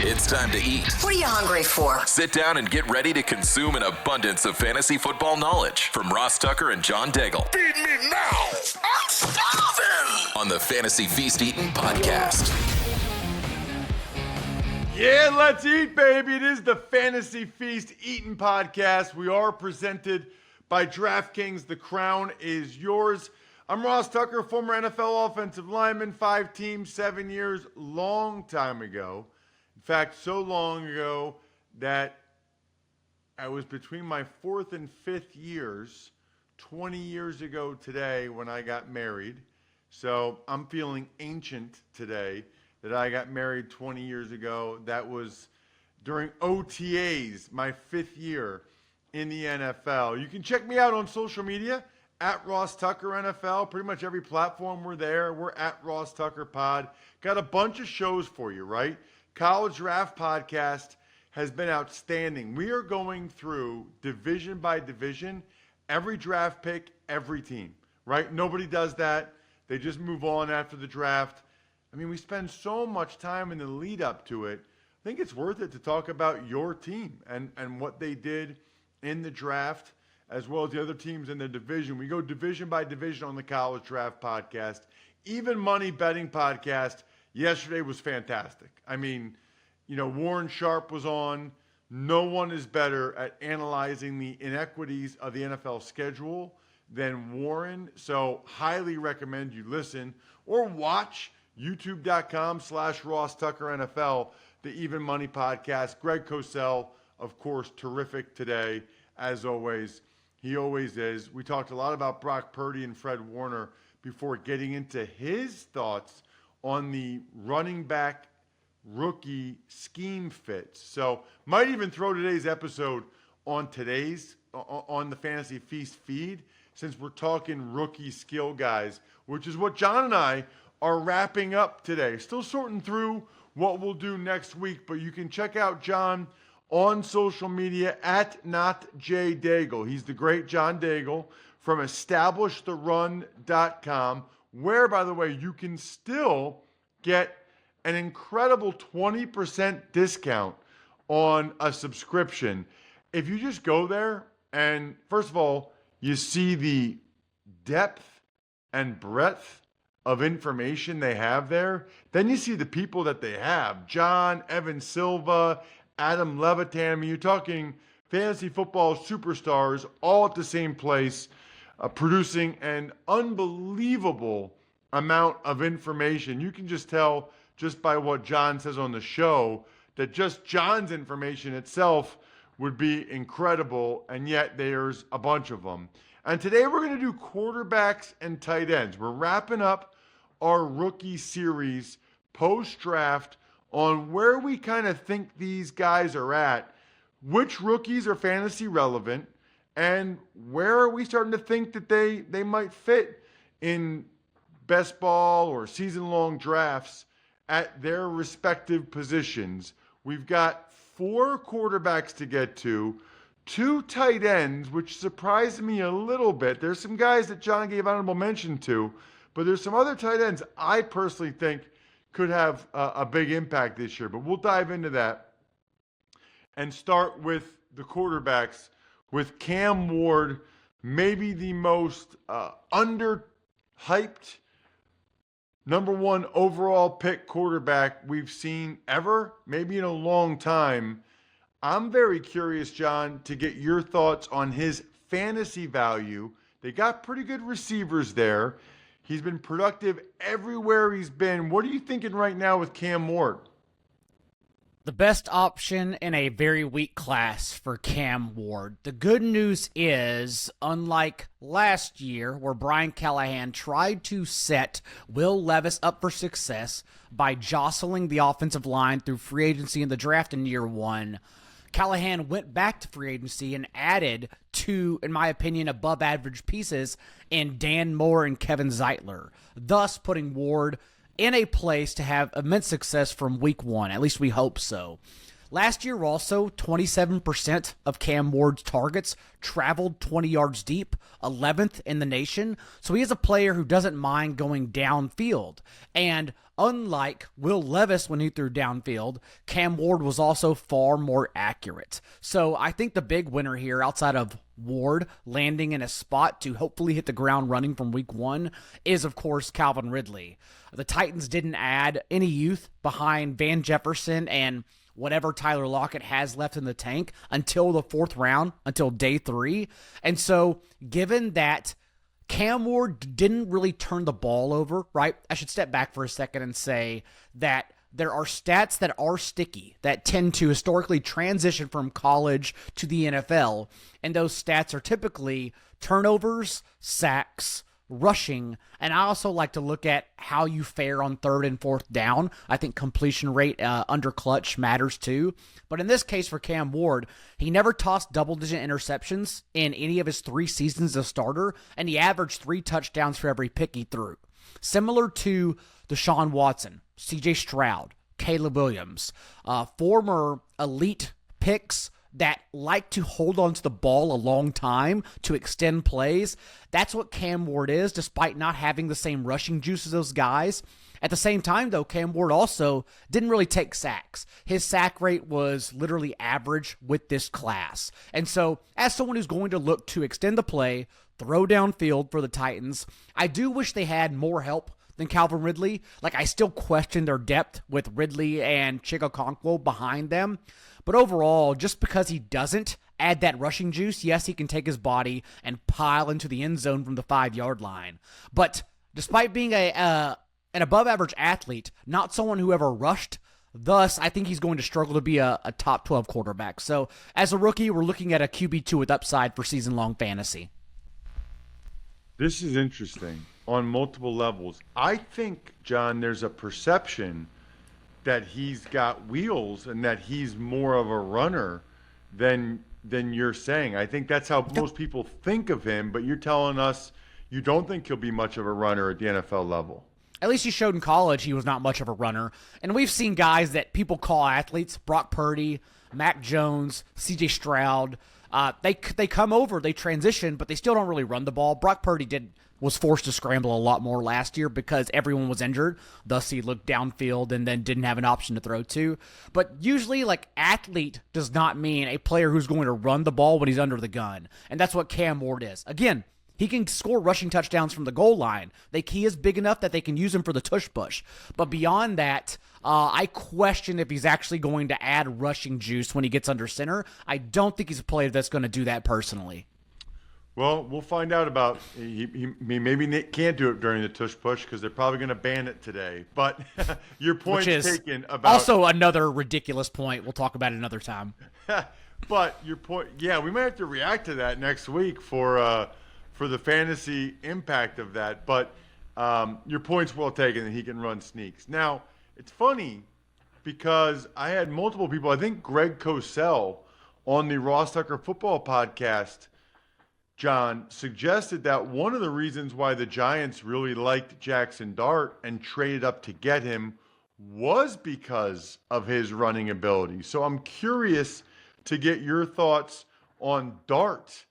It's time to eat. What are you hungry for? Sit down and get ready to consume an abundance of fantasy football knowledge from Ross Tucker and John Daigle. Feed me now. I'm starving. On the Fantasy Feast Eatin' podcast. Yeah, let's eat, baby. It is the Fantasy Feast Eatin' podcast. We are presented by DraftKings. The crown is yours. I'm Ross Tucker, former NFL offensive lineman, 5 teams, 7 years, long time ago. In fact, so long ago that I was between my 4th and 5th years, 20 years ago today when I got married. So I'm feeling ancient today that I got married 20 years ago. That was during OTAs, my 5th year in the NFL. You can check me out on social media at Ross Tucker NFL. Pretty much every platform we're there. We're at Ross Tucker Pod. Got a bunch of shows for you, right? College Draft Podcast has been outstanding. We are going through division by division, every draft pick, every team, right? Nobody does that. They just move on after the draft. I mean, we spend so much time in the lead up to it. I think it's worth it to talk about your team and what they did in the draft, as well as the other teams in the division. We go division by division on the College Draft Podcast. Even Money Betting Podcast yesterday was fantastic. I mean, you know, Warren Sharp was on. No one is better at analyzing the inequities of the NFL schedule than Warren. So highly recommend you listen or watch youtube.com/Ross Tucker NFL, the Even Money Podcast. Greg Cosell, of course, terrific today, as always. He always is. We talked a lot about Brock Purdy and Fred Warner before getting into his thoughts on the running back rookie scheme fits. So might even throw today's episode on the Fantasy Feast feed, since we're talking rookie skill guys, which is what John and I are wrapping up today. Still sorting through what we'll do next week, but you can check out John on social media at NotJDaigle. He's the great John Daigle from EstablishTheRun.com, where, by the way, you can still get an incredible 20% discount on a subscription. If you just go there and, first of all, you see the depth and breadth of information they have there, then you see the people that they have. John, Evan Silva, Adam Levitan. I mean, you're talking fantasy football superstars all at the same place, producing an unbelievable amount of information. You can just tell just by what John says on the show that just John's information itself would be incredible, and yet there's a bunch of them. And today we're going to do quarterbacks and tight ends. We're wrapping up our rookie series post-draft on where we kind of think these guys are at, which rookies are fantasy relevant, and where are we starting to think that they might fit in best ball or season-long drafts at their respective positions. We've got 4 quarterbacks to get to, 2 tight ends, which surprised me a little bit. There's some guys that John gave honorable mention to, but there's some other tight ends I personally think could have a big impact this year. But we'll dive into that and start with the quarterbacks, with Cam Ward, maybe the most under-hyped number 1 overall pick quarterback we've seen ever, maybe in a long time. I'm very curious, John, to get your thoughts on his fantasy value. They got pretty good receivers there. He's been productive everywhere he's been. What are you thinking right now with Cam Ward? The best option in a very weak class for Cam Ward. The good news is, unlike last year where Brian Callahan tried to set Will Levis up for success by jostling the offensive line through free agency and the draft in year 1, Callahan went back to free agency and added 2, in my opinion, above average pieces in Dan Moore and Kevin Zeitler, thus putting Ward in a place to have immense success from week 1. At least we hope so. Last year also, 27% of Cam Ward's targets traveled 20 yards deep, 11th in the nation. So he is a player who doesn't mind going downfield. And unlike Will Levis when he threw downfield, Cam Ward was also far more accurate. So I think the big winner here, outside of Ward landing in a spot to hopefully hit the ground running from week 1, is of course Calvin Ridley. The Titans didn't add any youth behind Van Jefferson and whatever Tyler Lockett has left in the tank until the 4th round, until day 3. And so given that Cam Ward didn't really turn the ball over, right? I should step back for a second and say that there are stats that are sticky that tend to historically transition from college to the NFL, and those stats are typically turnovers, sacks, rushing, and I also like to look at how you fare on 3rd and 4th down. I think completion rate under clutch matters too. But in this case for Cam Ward, he never tossed double-digit interceptions in any of his 3 seasons as a starter, and he averaged 3 touchdowns for every pick he threw. Similar to Deshaun Watson, C.J. Stroud, Caleb Williams, former elite picks that like to hold on to the ball a long time to extend plays. That's what Cam Ward is, despite not having the same rushing juice as those guys. At the same time, though, Cam Ward also didn't really take sacks. His sack rate was literally average with this class. And so, as someone who's going to look to extend the play, throw downfield for the Titans, I do wish they had more help than Calvin Ridley. Like, I still question their depth with Ridley and Chigakonkwo behind them. But overall, just because he doesn't add that rushing juice, yes, he can take his body and pile into the end zone from the 5-yard line. But despite being an above-average athlete, not someone who ever rushed, thus, I think he's going to struggle to be a top 12 quarterback. So, as a rookie, we're looking at a QB2 with upside for season-long fantasy. This is interesting on multiple levels. I think, John, there's a perception that he's got wheels and that he's more of a runner than you're saying. I think that's how most people think of him, but you're telling us you don't think he'll be much of a runner at the NFL level. At least he showed in college he was not much of a runner. And we've seen guys that people call athletes, Brock Purdy, Mac Jones, C.J. Stroud. They come over, they transition, but they still don't really run the ball. Brock Purdy was forced to scramble a lot more last year because everyone was injured. Thus, he looked downfield and then didn't have an option to throw to. But usually, like, athlete does not mean a player who's going to run the ball when he's under the gun. And that's what Cam Ward is. Again, he can score rushing touchdowns from the goal line. He is big enough that they can use him for the tush push. But beyond that, I question if he's actually going to add rushing juice when he gets under center. I don't think he's a player that's going to do that personally. Well, we'll find out about he maybe can't do it during the tush push because they're probably going to ban it today. But your point's taken about also another ridiculous point. We'll talk about it another time. But your point, yeah, we might have to react to that next week for the fantasy impact of that. But your point's well taken that he can run sneaks. Now, it's funny because I had multiple people. I think Greg Cosell on the Ross Tucker Football Podcast, John, suggested that one of the reasons why the Giants really liked Jaxson Dart and traded up to get him was because of his running ability. So I'm curious to get your thoughts on Dart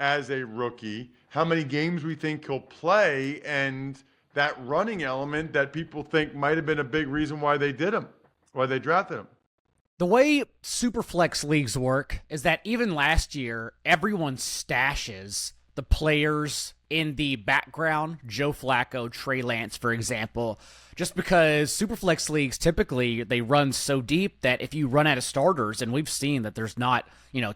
as a rookie, how many games we think he'll play, and that running element that people think might have been a big reason why they did him, why they drafted him. The way Superflex leagues work is that even last year, everyone stashes the players in the background, Joe Flacco, Trey Lance, for example, just because Superflex leagues typically, they run so deep that if you run out of starters, and we've seen that there's not,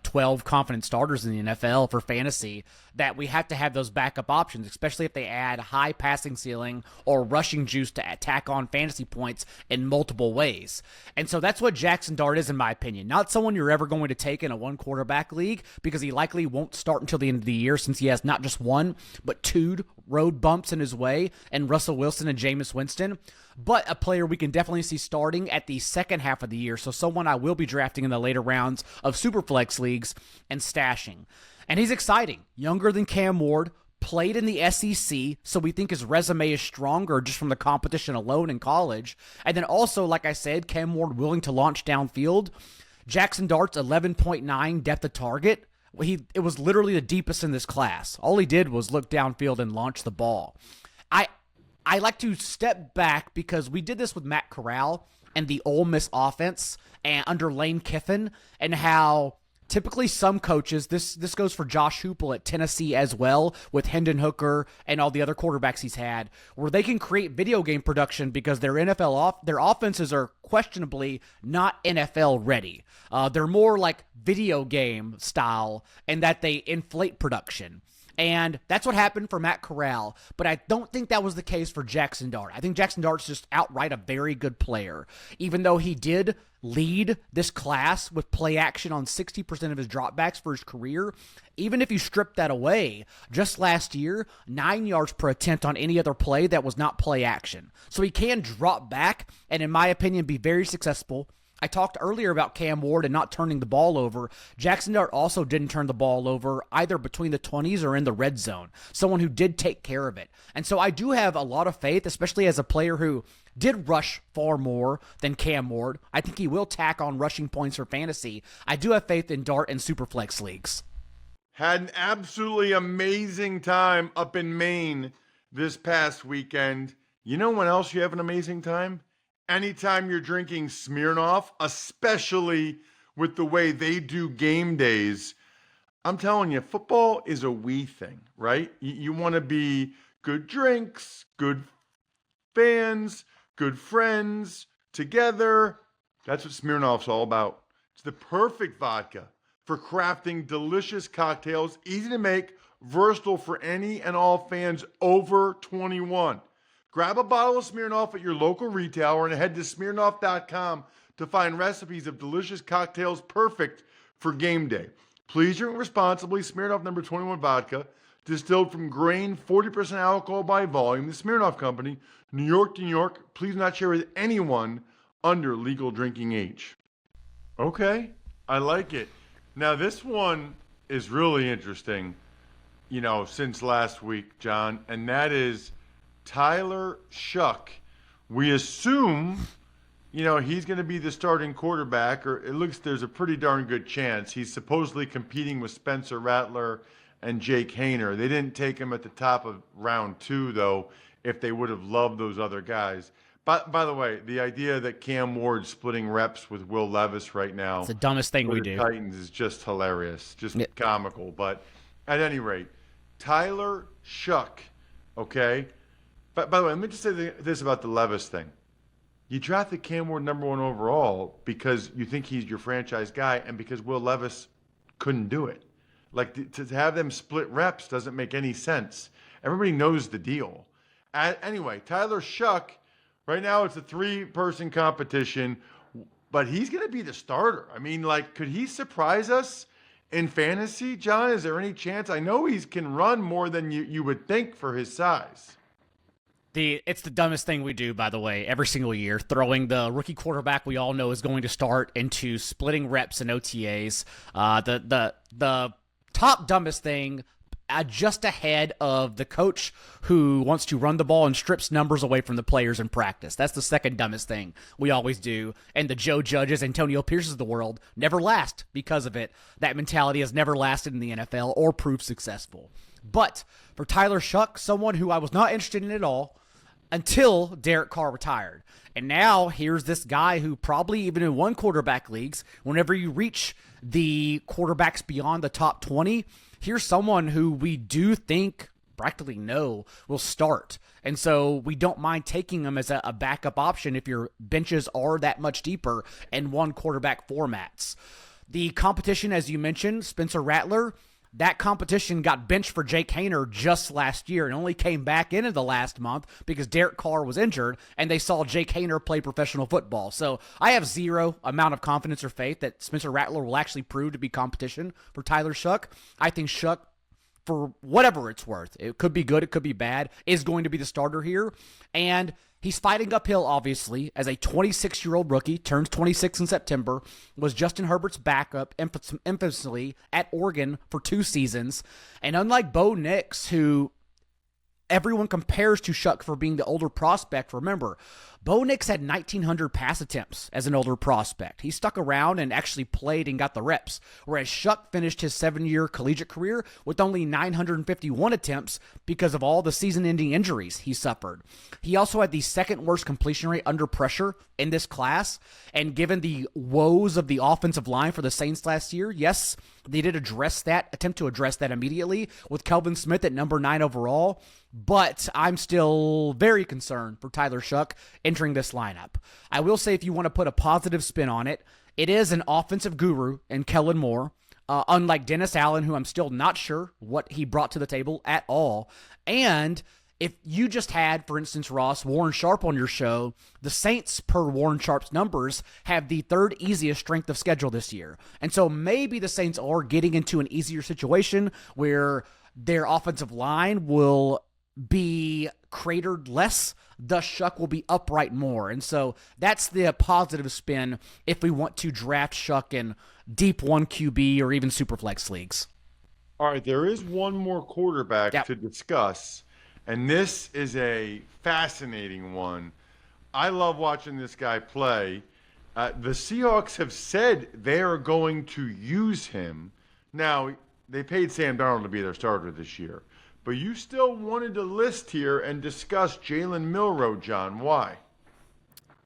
12 confident starters in the NFL for fantasy, that we have to have those backup options, especially if they add high passing ceiling or rushing juice to attack on fantasy points in multiple ways. And so that's what Jaxson Dart is, in my opinion. Not someone you're ever going to take in a one quarterback league because he likely won't start until the end of the year since he has not just one, but two road bumps in his way, and Russell Wilson and Jameis Winston, but a player we can definitely see starting at the second half of the year, so someone I will be drafting in the later rounds of Superflex leagues and stashing. And he's exciting. Younger than Cam Ward, played in the SEC, so we think his resume is stronger just from the competition alone in college. And then also, like I said, Cam Ward willing to launch downfield. Jaxson Dart's 11.9 depth of target. It was literally the deepest in this class. All he did was look downfield and launch the ball. I like to step back because we did this with Matt Corral and the Ole Miss offense and under Lane Kiffin, and how typically some coaches, this goes for Josh Heupel at Tennessee as well, with Hendon Hooker and all the other quarterbacks he's had, where they can create video game production because their their offenses are questionably not NFL ready. They're more like video game style, and that they inflate production. And that's what happened for Matt Corral, but I don't think that was the case for Jaxson Dart. I think Jaxson Dart's just outright a very good player, even though he did lead this class with play action on 60% of his dropbacks for his career. Even if you strip that away, just last year, 9 yards per attempt on any other play that was not play action. So he can drop back and, in my opinion, be very successful. I talked earlier about Cam Ward and not turning the ball over. Jaxson Dart also didn't turn the ball over either between the 20s or in the red zone. Someone who did take care of it. And so I do have a lot of faith, especially as a player who did rush far more than Cam Ward. I think he will tack on rushing points for fantasy. I do have faith in Dart in Superflex leagues. Had an absolutely amazing time up in Maine this past weekend. You know when else you have an amazing time? Anytime you're drinking Smirnoff, especially with the way they do game days. I'm telling you, football is a we thing, right? You want to be good drinks, good fans, good friends, together. That's what Smirnoff's all about. It's the perfect vodka for crafting delicious cocktails, easy to make, versatile for any and all fans over 21. Grab a bottle of Smirnoff at your local retailer and head to Smirnoff.com to find recipes of delicious cocktails perfect for game day. Please drink responsibly. Smirnoff number 21 vodka, distilled from grain, 40% alcohol by volume. The Smirnoff Company, New York to New York. Please not share with anyone under legal drinking age. Okay, I like it. Now this one is really interesting, since last week, John, and that is Tyler Shough. We assume, he's going to be the starting quarterback, or it looks there's a pretty darn good chance. He's supposedly competing with Spencer Rattler and Jake Haener. They didn't take him at the top of round 2, though, if they would have loved those other guys. By the way, the idea that Cam Ward's splitting reps with Will Levis right now, it's the dumbest thing we do. Titans is just hilarious, just comical. But at any rate, Tyler Shough, okay? But by the way, let me just say this about the Levis thing. You drafted Cam Ward number 1 overall because you think he's your franchise guy and because Will Levis couldn't do it. Like, to have them split reps doesn't make any sense. Everybody knows the deal. Anyway, Tyler Shough, right now it's a 3-person competition, but he's going to be the starter. I mean, could he surprise us in fantasy, John? Is there any chance? I know he can run more than you would think for his size. It's the dumbest thing we do, by the way, every single year, throwing the rookie quarterback we all know is going to start into splitting reps and OTAs. The top dumbest thing, just ahead of the coach who wants to run the ball and strips numbers away from the players in practice. That's the second dumbest thing we always do. And the Joe Judges, Antonio Pierces of the world never last because of it. That mentality has never lasted in the NFL or proved successful. But for Tyler Shough, someone who I was not interested in at all, until Derek Carr retired. And now here's this guy who probably even in 1 quarterback leagues, whenever you reach the quarterbacks beyond the top 20, here's someone who we do think, practically know, will start. And so we don't mind taking him as a backup option if your benches are that much deeper in 1 quarterback formats. The competition, as you mentioned, Spencer Rattler, that competition got benched for Jake Haener just last year and only came back into the last month because Derek Carr was injured and they saw Jake Haener play professional football. So I have zero amount of confidence or faith that Spencer Rattler will actually prove to be competition for Tyler Shough. I think Shough, for whatever it's worth, it could be good, it could be bad, is going to be the starter here. And he's fighting uphill, obviously, as a 26-year-old rookie, turns 26 in September, was Justin Herbert's backup, infamously, at Oregon for 2 seasons. And unlike Bo Nix, who everyone compares to Shough for being the older prospect, remember, Bo Nix had 1,900 pass attempts as an older prospect. He stuck around and actually played and got the reps, whereas Shough finished his 7-year collegiate career with only 951 attempts because of all the season-ending injuries he suffered. He also had the second worst completion rate under pressure in this class, and given the woes of the offensive line for the Saints last year, yes, they did attempt to address that immediately with Kelvin Smith at number 9 overall, but I'm still very concerned for Tyler Shough entering this lineup. I will say, if you want to put a positive spin on it, it is an offensive guru in Kellen Moore, unlike Dennis Allen, who I'm still not sure what he brought to the table at all. And if you just had, for instance, Ross, Warren Sharp on your show, the Saints, per Warren Sharp's numbers, have the third easiest strength of schedule this year. And so maybe the Saints are getting into an easier situation where their offensive line will be cratered less, thus Shough will be upright more. And so that's the positive spin if we want to draft Shough in deep 1 QB or even Superflex leagues. All right, there is one more quarterback to discuss, and this is a fascinating one. I love watching this guy play. The Seahawks have said they are going to use him. Now, they paid Sam Darnold to be their starter this year. But you still wanted to list here and discuss Jalen Milroe, John. Why?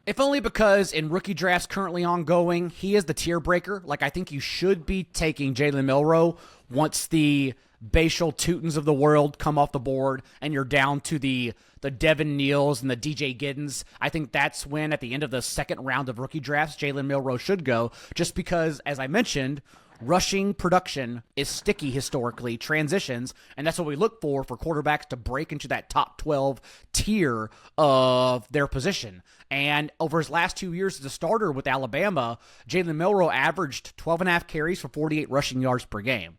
If only because in rookie drafts currently ongoing, he is the tier breaker. Like, I think you should be taking Jalen Milroe once the Bashal Tutons of the world come off the board and you're down to the Devin Neals and the DJ Giddens. I think that's when, at the end of the second round of rookie drafts, Jalen Milroe should go, just because, as I mentioned, rushing production is sticky historically, transitions, and that's what we look for quarterbacks to break into that top 12 tier of their position. And over his last 2 years as a starter with Alabama, Jalen Milroe averaged 12.5 carries for 48 rushing yards per game.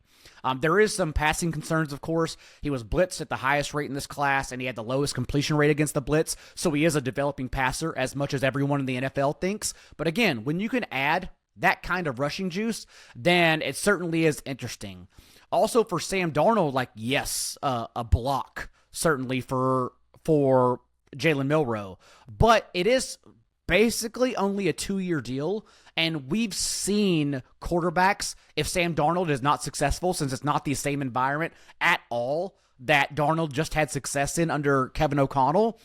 There is some passing concerns, of course. He was blitzed at the highest rate in this class, and he had the lowest completion rate against the blitz, so he is a developing passer as much as everyone in the NFL thinks. But again, when you can add that kind of rushing juice, then it certainly is interesting. Also for Sam Darnold, yes, a block certainly for Jalen Milroe, but it is basically only a 2-year deal, and we've seen quarterbacks, if Sam Darnold is not successful, since it's not the same environment at all that Darnold just had success in under Kevin O'Connell,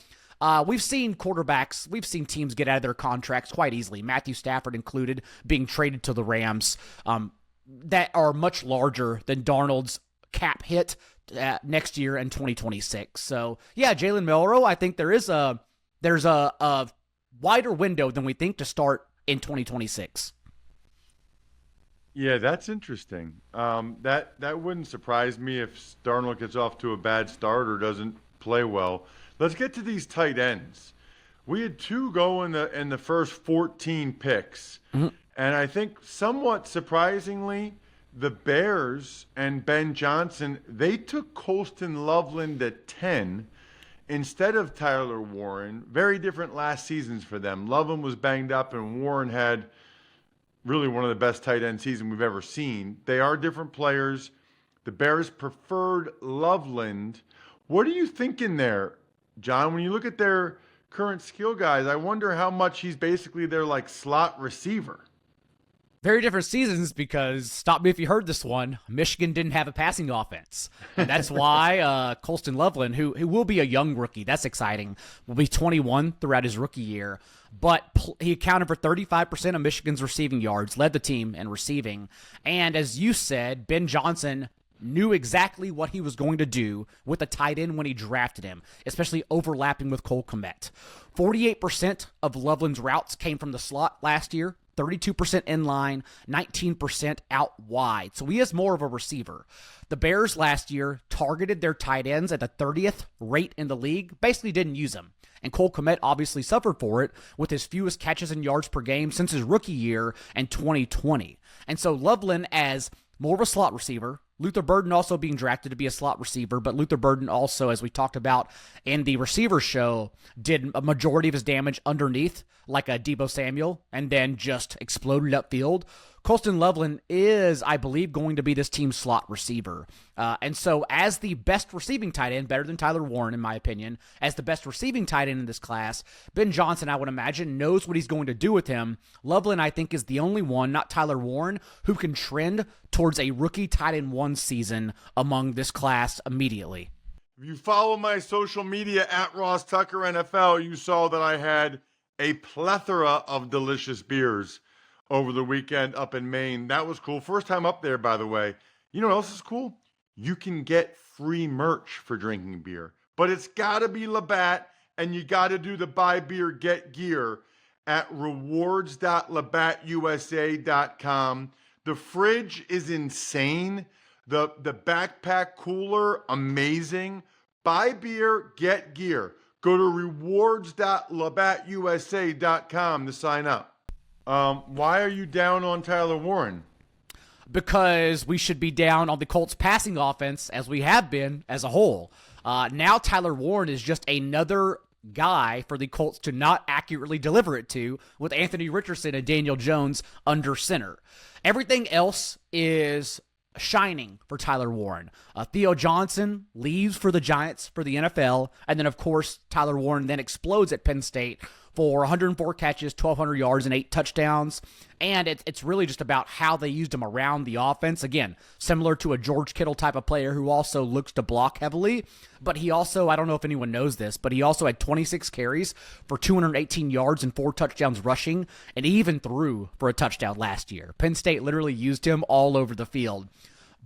we've seen teams get out of their contracts quite easily, Matthew Stafford included, being traded to the Rams, that are much larger than Darnold's cap hit next year in 2026. So, yeah, Jalen Milroe, I think there's a wider window than we think to start in 2026. Yeah, that's interesting. That wouldn't surprise me if Darnold gets off to a bad start or doesn't play well. Let's get to these tight ends. We had 2 go in the first 14 picks. Mm-hmm. And I think somewhat surprisingly, the Bears and Ben Johnson, they took Colston Loveland at 10 instead of Tyler Warren. Very different last seasons for them. Loveland was banged up, and Warren had really one of the best tight end seasons we've ever seen. They are different players. The Bears preferred Loveland. What are you thinking there, John? When you look at their current skill guys, I wonder how much he's basically their slot receiver. Very different seasons, because, stop me if you heard this one, Michigan didn't have a passing offense. And that's why Colston Loveland, who will be a young rookie, that's exciting, will be 21 throughout his rookie year. But he accounted for 35% of Michigan's receiving yards, led the team in receiving. And as you said, Ben Johnson knew exactly what he was going to do with a tight end when he drafted him, especially overlapping with Cole Kmet. 48% of Loveland's routes came from the slot last year, 32% inline, 19% out wide. So he is more of a receiver. The Bears last year targeted their tight ends at the 30th rate in the league, basically didn't use them. And Cole Kmet obviously suffered for it with his fewest catches and yards per game since his rookie year in 2020. And so Loveland, as more of a slot receiver, Luther Burden also being drafted to be a slot receiver, but Luther Burden also, as we talked about in the receiver show, did a majority of his damage underneath, like a Deebo Samuel, and then just exploded upfield. Colston Loveland is, I believe, going to be this team's slot receiver. And so as the best receiving tight end, better than Tyler Warren in my opinion, as the best receiving tight end in this class, Ben Johnson, I would imagine, knows what he's going to do with him. Loveland, I think, is the only one, not Tyler Warren, who can trend towards a rookie tight end 1 season among this class immediately. If you follow my social media at Ross Tucker NFL, you saw that I had a plethora of delicious beers over the weekend up in Maine. That was cool. First time up there, by the way. You know what else is cool? You can get free merch for drinking beer. But it's got to be Labatt, and you got to do the buy beer, get gear at rewards.labattusa.com. The fridge is insane. The backpack cooler, amazing. Buy beer, get gear. Go to rewards.labattusa.com to sign up. Why are you down on Tyler Warren? Because we should be down on the Colts passing offense as we have been as a whole. Now Tyler Warren is just another guy for the Colts to not accurately deliver it to, with Anthony Richardson and Daniel Jones under center. Everything else is shining for Tyler Warren. Theo Johnson leaves for the Giants for the NFL, and then of course Tyler Warren then explodes at Penn State for 104 catches, 1,200 yards, and 8 touchdowns. And it's really just about how they used him around the offense. Again, similar to a George Kittle type of player who also looks to block heavily. But he also, I don't know if anyone knows this, but he also had 26 carries for 218 yards and 4 touchdowns rushing, and he even threw for a touchdown last year. Penn State literally used him all over the field.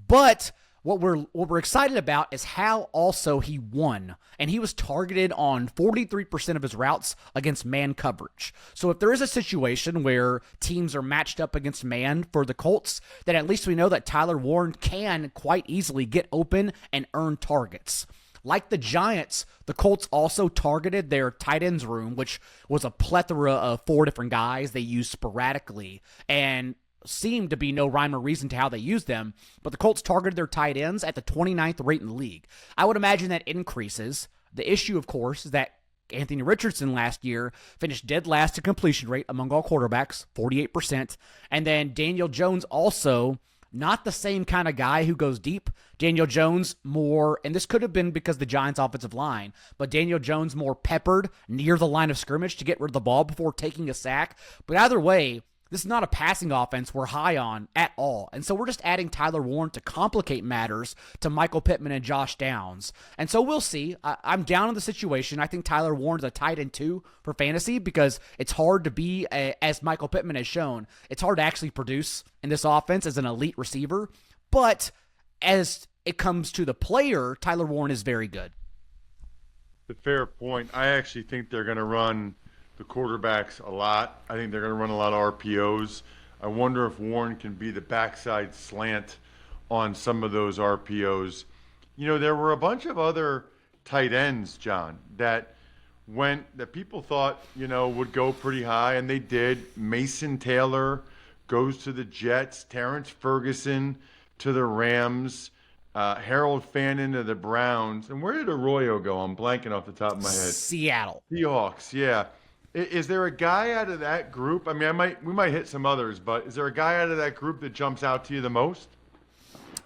But what we're excited about is how also he won, and he was targeted on 43% of his routes against man coverage. So if there is a situation where teams are matched up against man for the Colts, then at least we know that Tyler Warren can quite easily get open and earn targets. Like the Giants, the Colts also targeted their tight ends room, which was a plethora of 4 different guys they used sporadically, and seemed to be no rhyme or reason to how they used them, but the Colts targeted their tight ends at the 29th rate in the league. I would imagine that increases. The issue, of course, is that Anthony Richardson last year finished dead last in completion rate among all quarterbacks, 48%, and then Daniel Jones also not the same kind of guy who goes deep. Daniel Jones more, and this could have been because the Giants' offensive line, but Daniel Jones more peppered near the line of scrimmage to get rid of the ball before taking a sack. But either way, this is not a passing offense we're high on at all. And so we're just adding Tyler Warren to complicate matters to Michael Pittman and Josh Downs. And so we'll see. I'm down on the situation. I think Tyler Warren's a tight end 2 for fantasy because it's hard to be, as Michael Pittman has shown, it's hard to actually produce in this offense as an elite receiver. But as it comes to the player, Tyler Warren is very good. The fair point. I actually think they're going to run the quarterbacks a lot. I think they're going to run a lot of RPOs. I wonder if Warren can be the backside slant on some of those RPOs. You know, there were a bunch of other tight ends, John, that people thought, you know, would go pretty high, and they did. Mason Taylor goes to the Jets. Terrence Ferguson to the Rams. Harold Fannin to the Browns. And where did Arroyo go? I'm blanking off the top of my head. Seattle. Seahawks, yeah. Is there a guy out of that group? I mean, we might hit some others, but is there a guy out of that group that jumps out to you the most?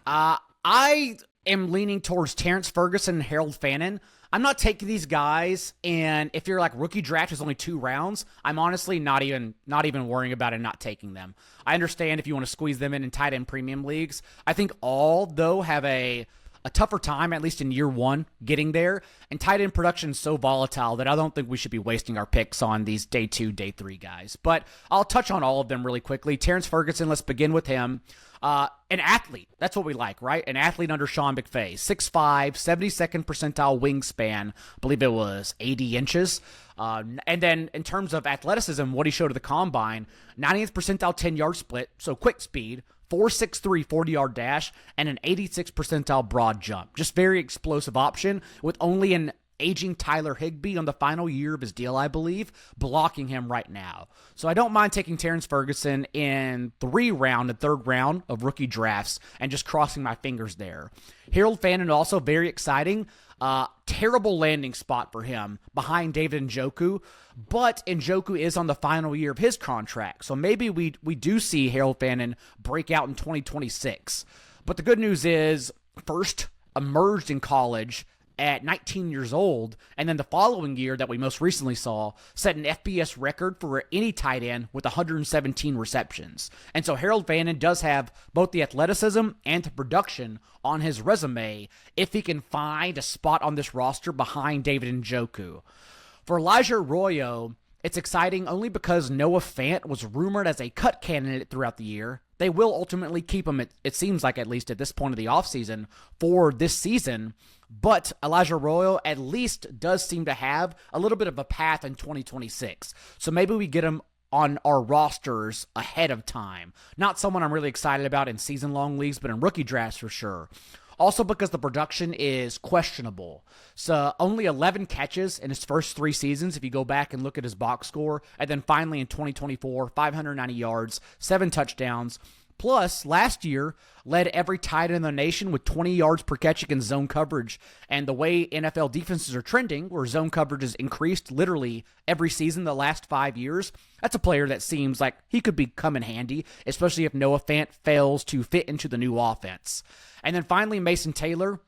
I am leaning towards Terrence Ferguson and Harold Fannin. I'm not taking these guys, and if you're like rookie draft is only 2 rounds, I'm honestly not even worrying about it not taking them. I understand if you want to squeeze them in tight end premium leagues. I think all, though, have a tougher time, at least in year 1, getting there. And tight end production is so volatile that I don't think we should be wasting our picks on these day 2, day 3 guys. But I'll touch on all of them really quickly. Terrence Ferguson, let's begin with him. An athlete. That's what we like, right? An athlete under Sean McVay. 6'5", 72nd percentile wingspan. I believe it was 80 inches. And then in terms of athleticism, what he showed at the combine, 90th percentile 10-yard split, so quick speed, 4.63 40-yard dash, and an 86th percentile broad jump. Just very explosive option with only an aging Tyler Higbee on the final year of his deal, I believe, blocking him right now. So I don't mind taking Terrence Ferguson in the third round of rookie drafts and just crossing my fingers there. Harold Fannin also very exciting. Terrible landing spot for him behind David Njoku, but Njoku is on the final year of his contract, so maybe we do see Harold Fannin break out in 2026. But the good news is, first emerged in college at 19 years old, and then the following year that we most recently saw set an FBS record for any tight end with 117 receptions. And so Harold Fannin does have both the athleticism and the production on his resume if he can find a spot on this roster behind David Njoku. For Elijah Arroyo, it's exciting only because Noah Fant was rumored as a cut candidate throughout the year. They will ultimately keep him, it seems like, at least at this point of the offseason, for this season. But Elijah Arroyo at least does seem to have a little bit of a path in 2026. So maybe we get him on our rosters ahead of time. Not someone I'm really excited about in season-long leagues, but in rookie drafts for sure. Also because the production is questionable. So only 11 catches in his first 3 seasons if you go back and look at his box score. And then finally in 2024, 590 yards, 7 touchdowns. Plus, last year, led every tight end in the nation with 20 yards per catch against zone coverage. And the way NFL defenses are trending, where zone coverage has increased literally every season the last 5 years, that's a player that seems like he could come in handy, especially if Noah Fant fails to fit into the new offense. And then finally, Mason Taylor.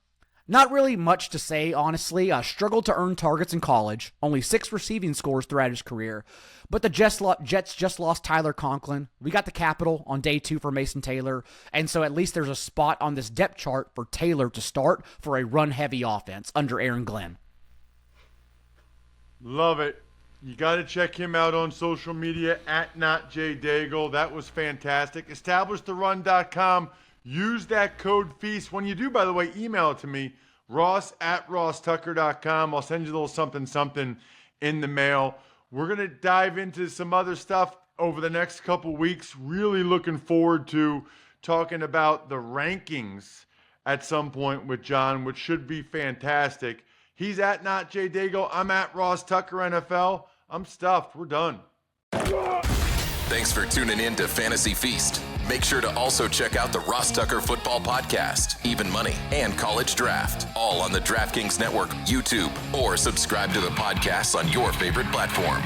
Not really much to say, honestly. Struggled to earn targets in college. Only 6 receiving scores throughout his career. But the Jets just lost Tyler Conklin. We got the capital on day 2 for Mason Taylor. And so at least there's a spot on this depth chart for Taylor to start for a run-heavy offense under Aaron Glenn. Love it. You got to check him out on social media at NotJDaigle. That was fantastic. EstablishTheRun.com. Use that code FEAST. When you do, by the way, email it to me, ross@rosstucker.com. I'll send you a little something in the mail. We're going to dive into some other stuff over the next couple weeks. Really looking forward to talking about the rankings at some point with John, which should be fantastic. He's at NotJDaigle. I'm at Ross Tucker NFL. I'm stuffed. We're done. Thanks for tuning in to Fantasy Feast. Make sure to also check out the Ross Tucker Football Podcast, Even Money, and College Draft, all on the DraftKings Network, YouTube, or subscribe to the podcasts on your favorite platform.